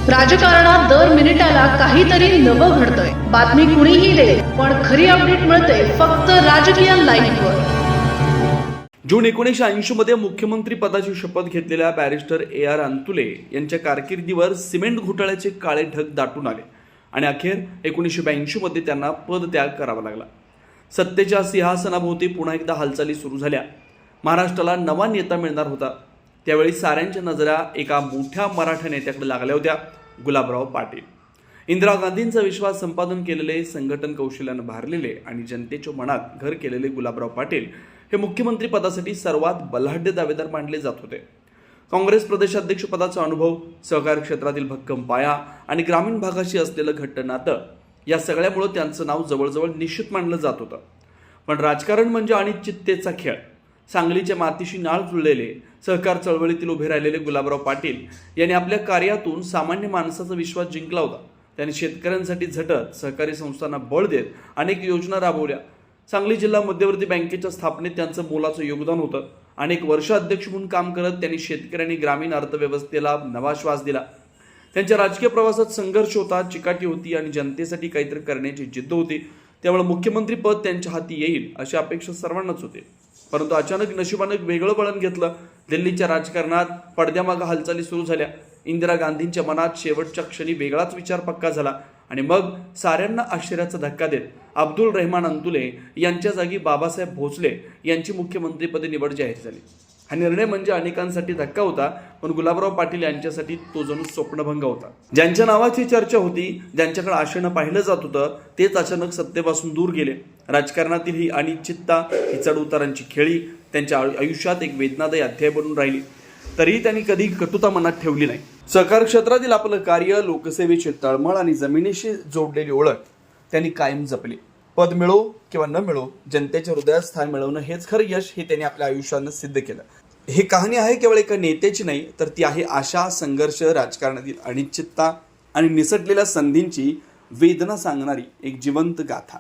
राजकारणात दर मिनिटाला काहीतरी नवं घडतंय। बातमी कुणीही दे, पण खरी अपडेट मिळते फक्त राजकीय लाईव्हवर। जून 1980 मध्ये मुख्यमंत्री पदाची शपथ घेतलेल्या बॅरिस्टर AR अंतुले यांच्या कारकिर्दीवर सिमेंट घोटाळ्याचे काळे ढग दाटून आले आणि अखेर 1982 मध्ये त्यांना पदत्याग करावा लागला। सत्तेच्या सिंहासनाभोवती पुन्हा एकदा हालचाली सुरू झाल्या। महाराष्ट्राला नवा नेता मिळणार होता। त्यावेळी साऱ्यांच्या नजरा एका मोठ्या मराठा नेत्याकडे लागल्या होत्या, गुलाबराव पाटील। इंदिरा गांधींचा विश्वास संपादन केलेले, संघटन कौशल्याने भारलेले आणि जनतेच्या मनात घर केलेले गुलाबराव पाटील हे मुख्यमंत्री पदासाठी सर्वात बलाढ्य दावेदार मानले जात होते। काँग्रेस प्रदेशाध्यक्ष पदाचा अनुभव, सहकारी क्षेत्रातील भक्कम पाया आणि ग्रामीण भागाशी असलेलं घट्ट नातं या सगळ्यामुळे त्यांचं नाव जवळजवळ निश्चित मानलं जात होतं। पण राजकारण म्हणजे अनिश्चिततेचा खेळ। सांगलीच्या मातीशी नाळ जुळलेले, सहकार चळवळीतील उभे राहिलेले गुलाबराव पाटील यांनी आपल्या कार्यातून सामान्य माणसाचा विश्वास जिंकला होता। त्यांनी शेतकऱ्यांसाठी झटत, सहकारी संस्थांना बळ देत अनेक योजना राबवल्या। सांगली जिल्हा मध्यवर्ती बँकेच्या स्थापनेत त्यांचं मोलाचं योगदान होतं। अनेक वर्ष अध्यक्ष म्हणून काम करत त्यांनी शेतकरी आणि ग्रामीण अर्थव्यवस्थेला नवा श्वास दिला। त्यांच्या राजकीय प्रवासात संघर्ष होता, चिकाटी होती आणि जनतेसाठी काहीतरी करण्याची जिद्द होती। त्यामुळे मुख्यमंत्री पद त्यांच्या हाती येईल अशी अपेक्षा सर्वांनाच होती। परंतु अचानक नशिबाने वेगळं वळण घेतलं। दिल्लीच्या राजकारणात पडद्यामागे हालचाली सुरू झाल्या। इंदिरा गांधींच्या मनात शेवटच्या क्षणी वेगळाच विचार पक्का झाला आणि मग साऱ्यांना आश्चर्याचा धक्का देत अब्दुल रहमान अंतुले यांच्या जागी बाबासाहेब भोसले यांची मुख्यमंत्रीपदी निवड जाहीर झाली। हा निर्णय म्हणजे अनेकांसाठी धक्का होता, पण गुलाबराव पाटील यांच्यासाठी तो जणू स्वप्नभंग होता। ज्यांच्या नावाची चर्चा होती, ज्यांच्याकडे आशेनं पाहिलं जात होतं, तेच अचानक सत्तेपासून दूर गेले। राजकारणातील ही अनिश्चितता, ही चढउतारांची खेळी त्यांच्या आयुष्यात एक वेदनादायी अध्याय बनून राहिली। तरीही त्यांनी कधी कटुता मनात ठेवली नाही। सहकार क्षेत्रातील आपलं कार्य, लोकसेवेची तळमळ आणि जमिनीशी जोडलेली ओळख त्यांनी कायम जपली। पद मिळो किंवा न मिळो, जनतेच्या हृदयात स्थान मिळवणं हेच खरं यश हे त्यांनी आपल्या आयुष्यानं सिद्ध केलं। ही कहाणी आहे केवळ एका नेत्याची नाही, तर ती आहे आशा, संघर्ष, राजकारणातील अनिश्चितता आणि निसटलेल्या संधींची वेदना सांगणारी एक जिवंत गाथा।